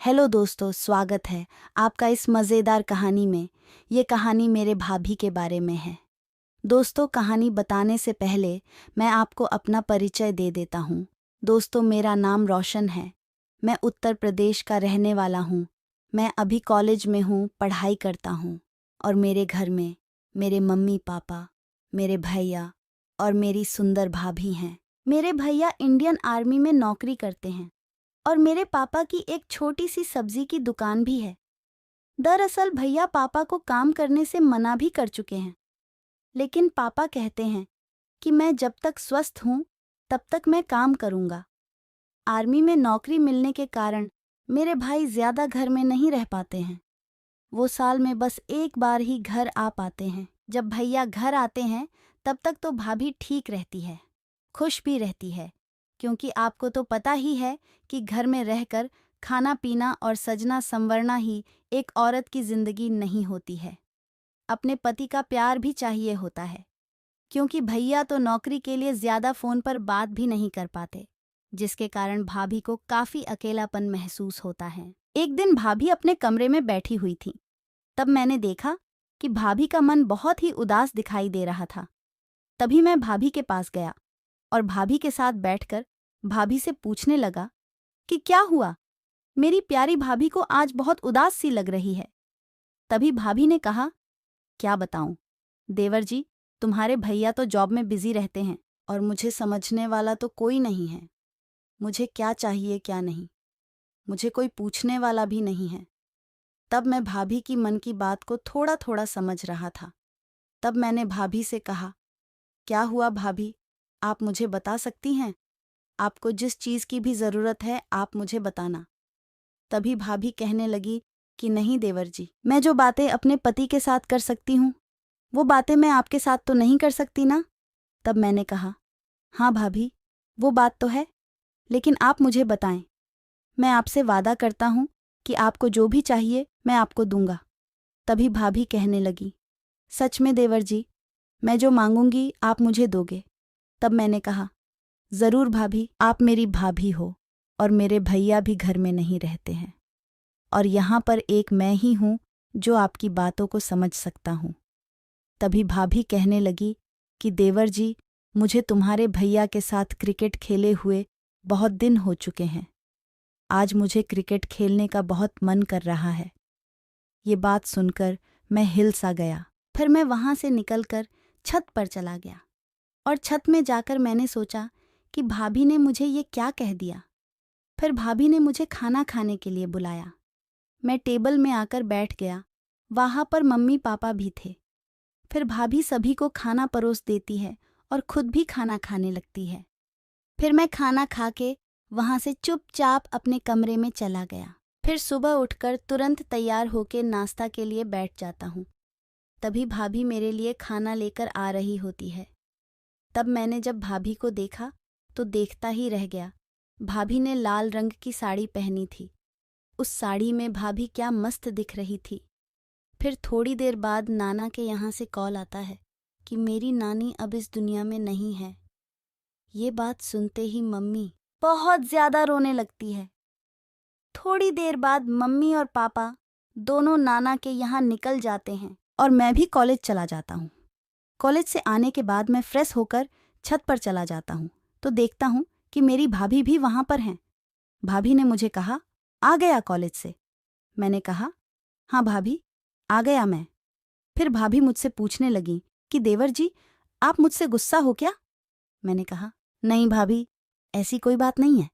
Hello दोस्तों, स्वागत है आपका इस मज़ेदार कहानी में। ये कहानी मेरे भाभी के बारे में है। दोस्तों, कहानी बताने से पहले मैं आपको अपना परिचय दे देता हूँ। दोस्तों, मेरा नाम रोशन है। मैं उत्तर प्रदेश का रहने वाला हूँ। मैं अभी कॉलेज में हूँ, पढ़ाई करता हूँ। और मेरे घर में मेरे मम्मी पापा, मेरे भैया और मेरी सुंदर भाभी हैं। मेरे भैया इंडियन आर्मी में नौकरी करते हैं और मेरे पापा की एक छोटी सी सब्जी की दुकान भी है। दरअसल भैया पापा को काम करने से मना भी कर चुके हैं, लेकिन पापा कहते हैं कि मैं जब तक स्वस्थ हूँ तब तक मैं काम करूँगा। आर्मी में नौकरी मिलने के कारण मेरे भाई ज़्यादा घर में नहीं रह पाते हैं। वो साल में बस एक बार ही घर आ पाते हैं। जब भैया घर आते हैं तब तक तो भाभी ठीक रहती है, खुश भी रहती है, क्योंकि आपको तो पता ही है कि घर में रहकर खाना पीना और सजना संवरना ही एक औरत की जिंदगी नहीं होती है। अपने पति का प्यार भी चाहिए होता है, क्योंकि भैया तो नौकरी के लिए ज्यादा फोन पर बात भी नहीं कर पाते, जिसके कारण भाभी को काफी अकेलापन महसूस होता है। एक दिन भाभी अपने कमरे में बैठी हुई थी। तब मैंने देखा कि भाभी का मन बहुत ही उदास दिखाई दे रहा था। तभी मैं भाभी के पास गया और भाभी के साथ बैठकर भाभी से पूछने लगा कि क्या हुआ, मेरी प्यारी भाभी को आज बहुत उदास सी लग रही है। तभी भाभी ने कहा, क्या बताऊं देवर जी, तुम्हारे भैया तो जॉब में बिजी रहते हैं और मुझे समझने वाला तो कोई नहीं है। मुझे क्या चाहिए क्या नहीं, मुझे कोई पूछने वाला भी नहीं है। तब मैं भाभी की मन की बात को थोड़ा थोड़ा समझ रहा था। तब मैंने भाभी से कहा, क्या हुआ भाभी, आप मुझे बता सकती हैं? आपको जिस चीज़ की भी ज़रूरत है आप मुझे बताना। तभी भाभी कहने लगी कि नहीं देवर जी, मैं जो बातें अपने पति के साथ कर सकती हूँ वो बातें मैं आपके साथ तो नहीं कर सकती ना। तब मैंने कहा, हाँ भाभी, वो बात तो है, लेकिन आप मुझे बताएं। मैं आपसे वादा करता हूँ कि आपको जो भी चाहिए मैं आपको दूंगा। तभी भाभी कहने लगी, सच में देवर जी, मैं जो मांगूंगी आप मुझे दोगे। तब मैंने कहा, ज़रूर भाभी, आप मेरी भाभी हो और मेरे भैया भी घर में नहीं रहते हैं और यहाँ पर एक मैं ही हूँ जो आपकी बातों को समझ सकता हूँ। तभी भाभी कहने लगी कि देवर जी, मुझे तुम्हारे भैया के साथ क्रिकेट खेले हुए बहुत दिन हो चुके हैं। आज मुझे क्रिकेट खेलने का बहुत मन कर रहा है। ये बात सुनकर मैं हिल सा गया। फिर मैं वहाँ से निकलकर छत पर चला गया और छत में जाकर मैंने सोचा कि भाभी ने मुझे ये क्या कह दिया। फिर भाभी ने मुझे खाना खाने के लिए बुलाया। मैं टेबल में आकर बैठ गया। वहाँ पर मम्मी पापा भी थे। फिर भाभी सभी को खाना परोस देती है और खुद भी खाना खाने लगती है। फिर मैं खाना खा के वहाँ से चुपचाप अपने कमरे में चला गया। फिर सुबह उठकर तुरंत तैयार होकर नाश्ता के लिए बैठ जाता हूँ। तभी भाभी मेरे लिए खाना लेकर आ रही होती है। तब मैंने जब भाभी को देखा तो देखता ही रह गया। भाभी ने लाल रंग की साड़ी पहनी थी। उस साड़ी में भाभी क्या मस्त दिख रही थी। फिर थोड़ी देर बाद नाना के यहाँ से कॉल आता है कि मेरी नानी अब इस दुनिया में नहीं है। ये बात सुनते ही मम्मी बहुत ज्यादा रोने लगती है। थोड़ी देर बाद मम्मी और पापा दोनों नाना के यहाँ निकल जाते हैं और मैं भी कॉलेज चला जाता हूँ। कॉलेज से आने के बाद मैं फ्रेश होकर छत पर चला जाता हूँ तो देखता हूँ कि मेरी भाभी भी वहाँ पर हैं। भाभी ने मुझे कहा, आ गया कॉलेज से? मैंने कहा, हाँ भाभी, आ गया मैं। फिर भाभी मुझसे पूछने लगी कि देवर जी, आप मुझसे गुस्सा हो क्या? मैंने कहा, नहीं भाभी, ऐसी कोई बात नहीं है।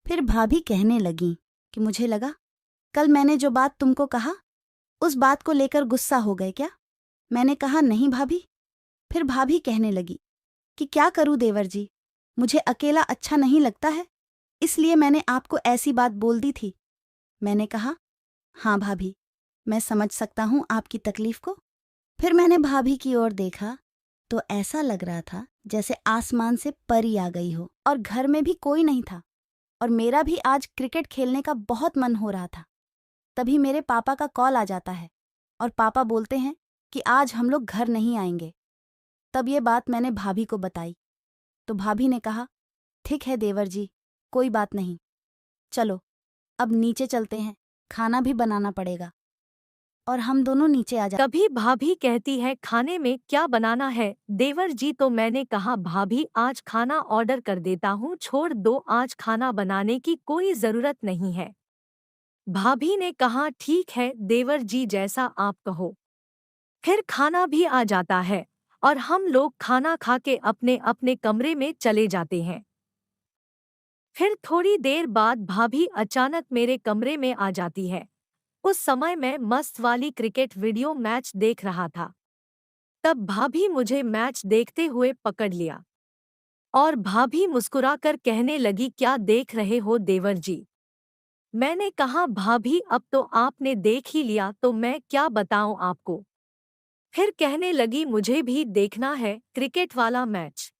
फिर भाभी कहने लगी कि मुझे लगा कल मैंने जो बात तुमको कहा उस बात को लेकर गुस्सा हो गए क्या? मैंने कहा, नहीं भाभी। फिर भाभी कहने लगी कि क्या करूं देवर जी, मुझे अकेला अच्छा नहीं लगता है, इसलिए मैंने आपको ऐसी बात बोल दी थी। मैंने कहा, हाँ भाभी, मैं समझ सकता हूँ आपकी तकलीफ को। फिर मैंने भाभी की ओर देखा तो ऐसा लग रहा था जैसे आसमान से परी आ गई हो और घर में भी कोई नहीं था और मेरा भी आज क्रिकेट खेलने का बहुत मन हो रहा था। तभी मेरे पापा का कॉल आ जाता है और पापा बोलते हैं कि आज हम लोग घर नहीं आएंगे। तब ये बात मैंने भाभी को बताई तो भाभी ने कहा, ठीक है देवर जी, कोई बात नहीं, चलो अब नीचे चलते हैं, खाना भी बनाना पड़ेगा। और हम दोनों नीचे आ जा। तभी भाभी कहती है खाने में क्या बनाना है देवर जी। तो मैंने कहा भाभी आज खाना ऑर्डर कर देता हूँ, छोड़ दो, आज खाना बनाने की कोई जरूरत नहीं है। भाभी ने कहा ठीक है देवर जी, जैसा आप कहो। फिर खाना भी आ जाता है और हम लोग खाना खा के अपने अपने कमरे में चले जाते हैं। फिर थोड़ी देर बाद भाभी अचानक मेरे कमरे में आ जाती है। उस समय मैं मस्त वाली क्रिकेट वीडियो मैच देख रहा था। तब भाभी मुझे मैच देखते हुए पकड़ लिया और भाभी मुस्कुराकर कहने लगी क्या देख रहे हो देवर जी। मैंने कहा भाभी अब तो आपने देख ही लिया तो मैं क्या बताऊं आपको। फिर कहने लगी मुझे भी देखना है क्रिकेट वाला मैच।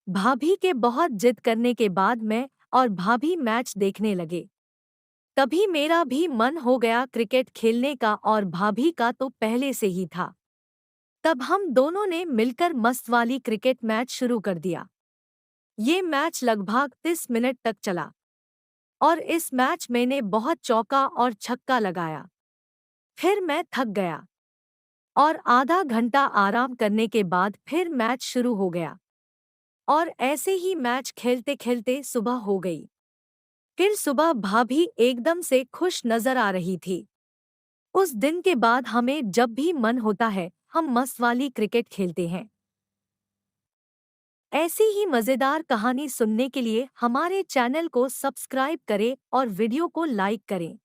भाभी के बहुत जिद करने के बाद मैं और भाभी मैच देखने लगे। तभी मेरा भी मन हो गया क्रिकेट खेलने का और भाभी का तो पहले से ही था। तब हम दोनों ने मिलकर मस्त वाली क्रिकेट मैच शुरू कर दिया। ये मैच लगभग 30 मिनट तक चला और इस मैच मैंने बहुत चौका और छक्का लगाया। फिर मैं थक गया और आधा घंटा आराम करने के बाद फिर मैच शुरू हो गया और ऐसे ही मैच खेलते खेलते सुबह हो गई। फिर सुबह भाभी एकदम से खुश नजर आ रही थी। उस दिन के बाद हमें जब भी मन होता है हम मस्त वाली क्रिकेट खेलते हैं। ऐसी ही मजेदार कहानी सुनने के लिए हमारे चैनल को सब्सक्राइब करें और वीडियो को लाइक करें।